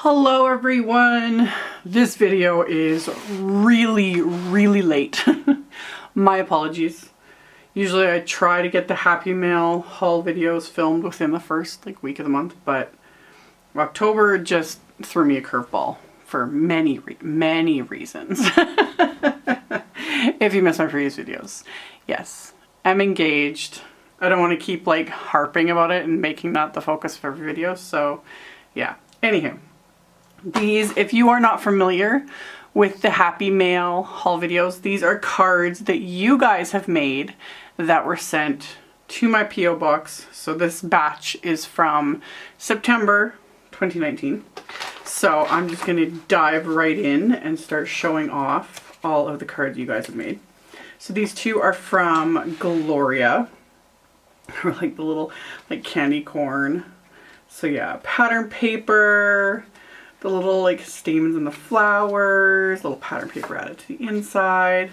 Hello everyone! This video is really late. My apologies. Usually I try to get the Happy Mail haul videos filmed within the first week of the month, but October just threw me a curveball for many reasons. If you missed my previous videos. Yes, I'm engaged. I don't want to keep harping about it and making that the focus of every video, so yeah. Anywho. These, if you are not familiar with the Happy Mail haul videos, these are cards that you guys have made that were sent to my P.O. box. So this batch is from September 2019. So I'm just going to dive right in and start showing off all of the cards you guys have made. So these two are from Gloria. Or the little candy corn. So yeah, pattern paper. The little stamens and the flowers, little pattern paper added to the inside.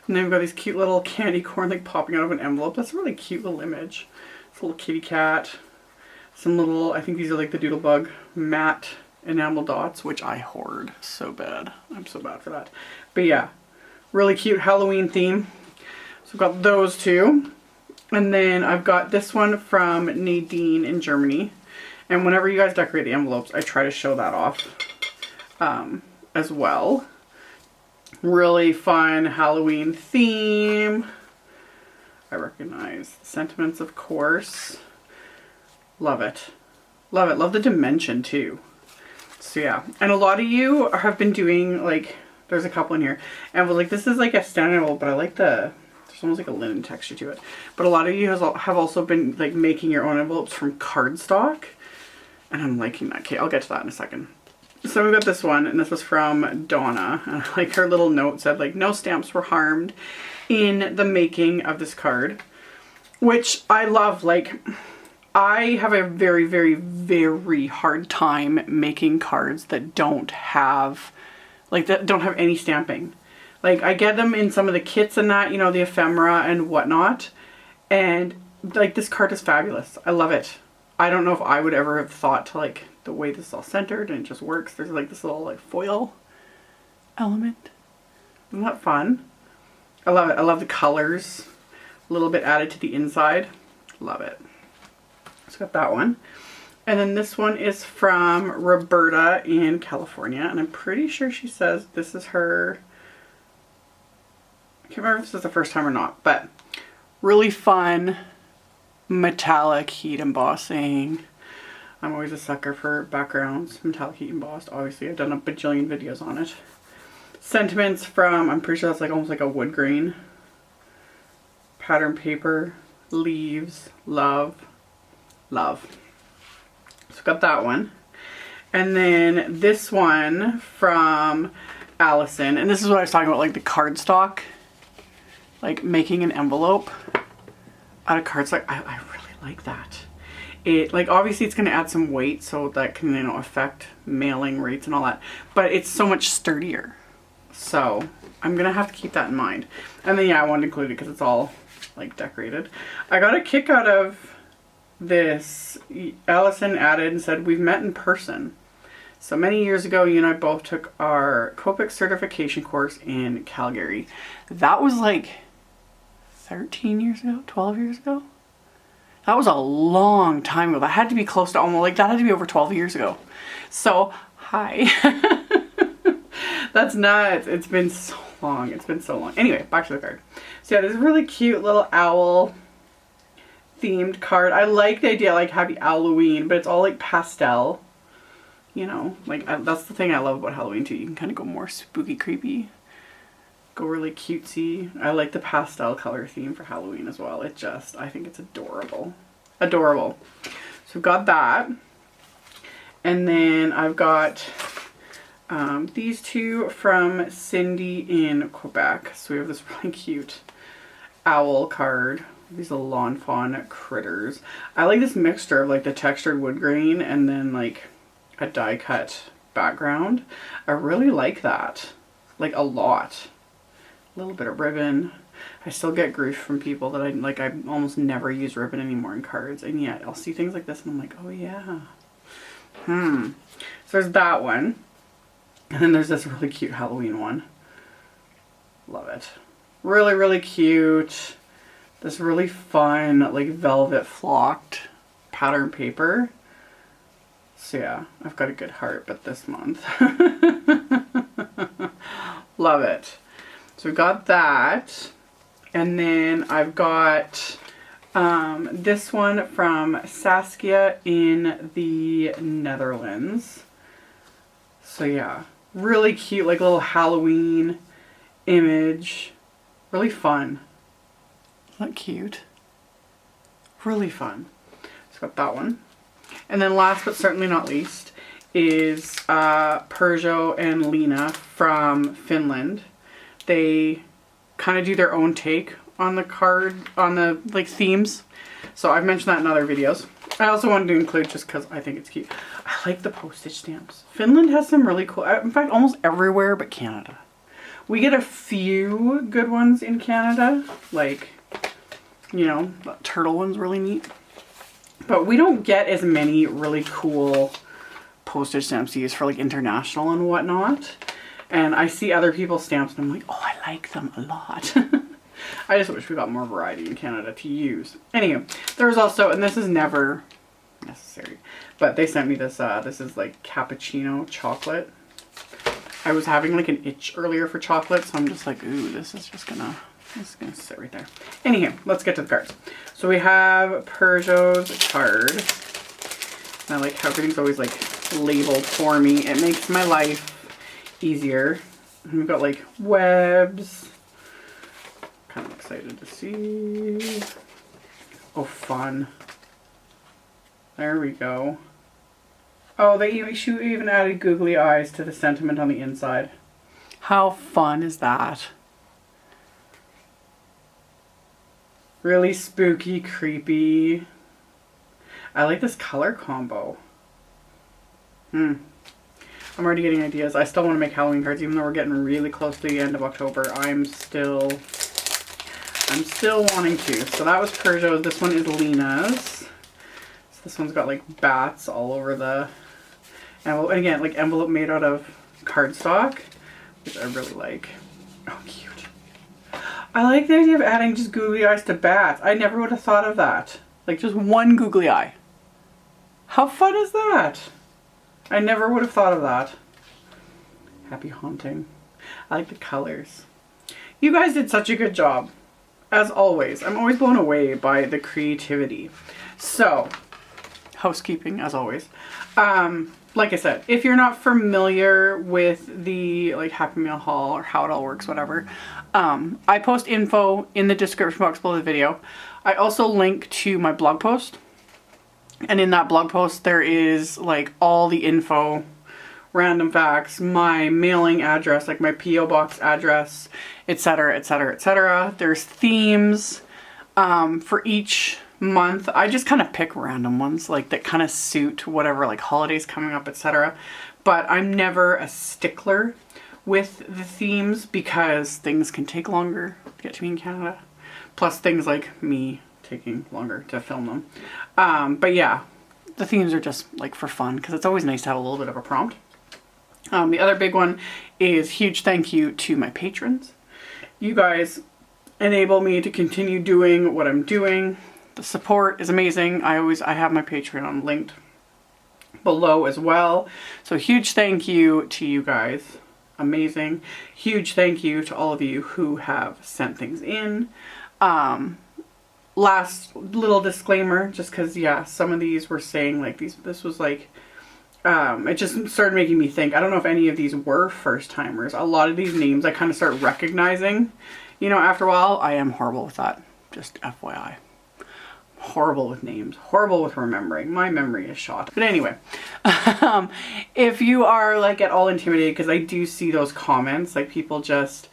And then we've got these cute little candy corn popping out of an envelope. That's a really cute little image. It's a little kitty cat. Some little, I think these are the Doodlebug matte enamel dots, which I hoard so bad. I'm so bad for that. But yeah, really cute Halloween theme. So I've got those two. And then I've got this one from Nadine in Germany. And whenever you guys decorate the envelopes, I try to show that off as well. Really fun Halloween theme. I recognize the sentiments, of course. Love it. Love it. Love the dimension too. So yeah. And a lot of you have been doing there's a couple in here. And was this is a standard envelope, but I like there's almost a linen texture to it. But a lot of you have also been making your own envelopes from cardstock. And I'm liking that. Okay, I'll get to that in a second. So we've got this one, and this was from Donna. And her little note said, no stamps were harmed in the making of this card. Which I love. I have a very hard time making cards that don't have, that don't have any stamping. I get them in some of the kits and that, the ephemera and whatnot. And, this card is fabulous. I love it. I don't know if I would ever have thought to the way this is all centered and it just works. There's this little foil element. Isn't that fun? I love it. I love the colors. A little bit added to the inside. Love it. So got that one. And then this one is from Roberta in California. And I'm pretty sure she says this is her. I can't remember if this is the first time or not. But really fun. Metallic heat embossing. I'm always a sucker for backgrounds, metallic heat embossed. Obviously, I've done a bajillion videos on it. Sentiments from, I'm pretty sure that's almost a wood grain. Pattern paper, leaves, love. So got that one. And then this one from Allison. And this is what I was talking about, the cardstock. Making an envelope out of cardstock. I really like that. It obviously it's going to add some weight, so that can affect mailing rates and all that, but it's so much sturdier, so I'm gonna have to keep that in mind. And then yeah, I wanted to include it because it's all decorated. I got a kick out of this. Allison added and said, we've met in person. So many years ago, you and I both took our Copic certification course in Calgary. That was 13 years ago, 12 years ago. That was a long time ago. That had to be close to almost, that had to be over 12 years ago. So, hi. That's nuts. It's been so long. It's been so long. Anyway, back to the card. So yeah, this is a really cute little owl themed card. I like the idea, happy Halloween, but it's all pastel. That's the thing I love about Halloween too. You can kind of go more spooky, creepy. Go really cutesy. I like the pastel color theme for Halloween as well. I think it's adorable. Adorable. So we've got that. And then I've got these two from Cindy in Quebec. So we have this really cute owl card. These little lawn fawn critters. I like this mixture of the textured wood grain and then a die cut background. I really like that. A lot. A little bit of ribbon. I still get grief from people that I almost never use ribbon anymore in cards, and yet I'll see things like this and I'm like, oh yeah, So there's that one. And then there's this really cute Halloween one. Love it. Really, really cute. This really fun, like velvet flocked pattern paper. So yeah, I've got a good heart, but this month. Love it. So we've got that. And then I've got this one from Saskia in the Netherlands. So yeah, really cute, like little Halloween image. Really fun. Isn't that cute? Really fun. So got that one. And then last but certainly not least is Perjo and Lena from Finland. They kind of do their own take on the card, on the like themes. So I've mentioned that in other videos. I also wanted to include just because I think it's cute. I like the postage stamps. Finland has some really cool, in fact almost everywhere but Canada. We get a few good ones in Canada, like, you know, that turtle one's really neat. But we don't get as many really cool postage stamps to use for like international and whatnot. And I see other people's stamps and I'm like, oh, I like them a lot. I just wish we got more variety in Canada to use. Anyway, there's also, and this is never necessary, but they sent me this, this is like cappuccino chocolate. I was having like an itch earlier for chocolate, so I'm just like, ooh, this is gonna sit right there. Anyhow, let's get to the cards. So we have Perjo's card. And I like how everything's always like labeled for me. It makes my life easier. And we've got like webs. Kind of excited to see. Oh, fun. There we go. Oh, she even added googly eyes to the sentiment on the inside. How fun is that? Really spooky, creepy. I like this color combo. I'm already getting ideas. I still want to make Halloween cards, even though we're getting really close to the end of October. I'm still wanting to. So that was Perjo's. This one is Lena's. So this one's got like bats all over the envelope. And again, like envelope made out of cardstock, which I really like. Oh, cute. I like the idea of adding just googly eyes to bats. I never would have thought of that. Like just one googly eye. How fun is that? I never would have thought of that. Happy haunting. I like the colors. You guys did such a good job. As always. I'm always blown away by the creativity. So, housekeeping as always. Like I said, if you're not familiar with the like Happy Meal haul or how it all works, whatever, I post info in the description box below the video. I also link to my blog post. And in that blog post, there is like all the info, random facts, my mailing address, like my P.O. box address, etc., etc., etc. There's themes for each month. I just kind of pick random ones like that kind of suit whatever like holidays coming up, etc. But I'm never a stickler with the themes because things can take longer to get to me in Canada. Plus things like me taking longer to film them. But yeah, the themes are just like for fun because it's always nice to have a little bit of a prompt. The other big one is huge thank you to my patrons. You guys enable me to continue doing what I'm doing. The support is amazing. I have my Patreon linked below as well. So huge thank you to you guys. Amazing. Huge thank you to all of you who have sent things in. Last little disclaimer, just because, yeah, some of these were saying like this was like, it just started making me think. I don't know if any of these were first timers. A lot of these names I kind of start recognizing, you know, after a while. I am horrible with that. Just FYI. Horrible with names. Horrible with remembering. My memory is shot. But anyway, if you are like at all intimidated, because I do see those comments, like people just,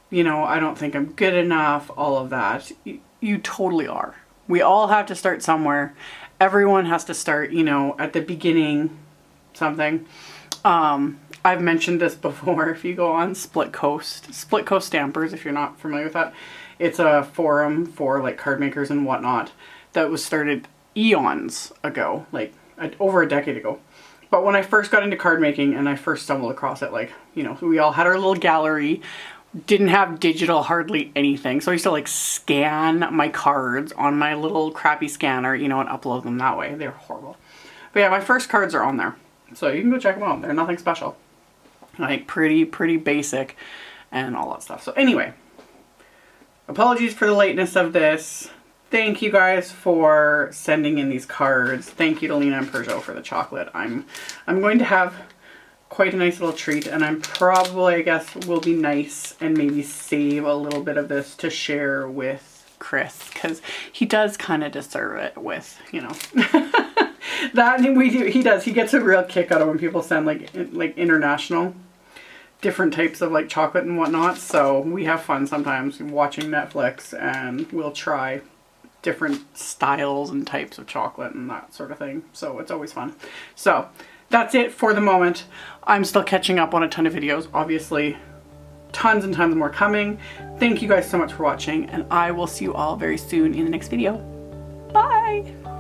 you know, I don't think I'm good enough, all of that. You totally are. We all have to start somewhere. Everyone has to start, you know, at the beginning, something. I've mentioned this before. If you go on Split Coast Stampers, if you're not familiar with that, it's a forum for like card makers and whatnot that was started eons ago, like over a decade ago, But when I first got into card making and I first stumbled across it, like, you know, we all had our little gallery, didn't have digital hardly anything. So I used to like scan my cards on my little crappy scanner, you know, and upload them that way. They're horrible. But yeah, my first cards are on there. So you can go check them out. They're nothing special. Like pretty basic and all that stuff. So anyway, apologies for the lateness of this. Thank you guys for sending in these cards. Thank you to Lena and Peugeot for the chocolate. I'm going to have quite a nice little treat, and I'm probably, I guess, will be nice and maybe save a little bit of this to share with Chris, because he does kind of deserve it with, you know, that he does. He gets a real kick out of when people send like international different types of like chocolate and whatnot. So we have fun sometimes watching Netflix, and we'll try different styles and types of chocolate and that sort of thing. So it's always fun. So that's it for the moment. I'm still catching up on a ton of videos, obviously. Tons and tons more coming. Thank you guys so much for watching, and I will see you all very soon in the next video. Bye!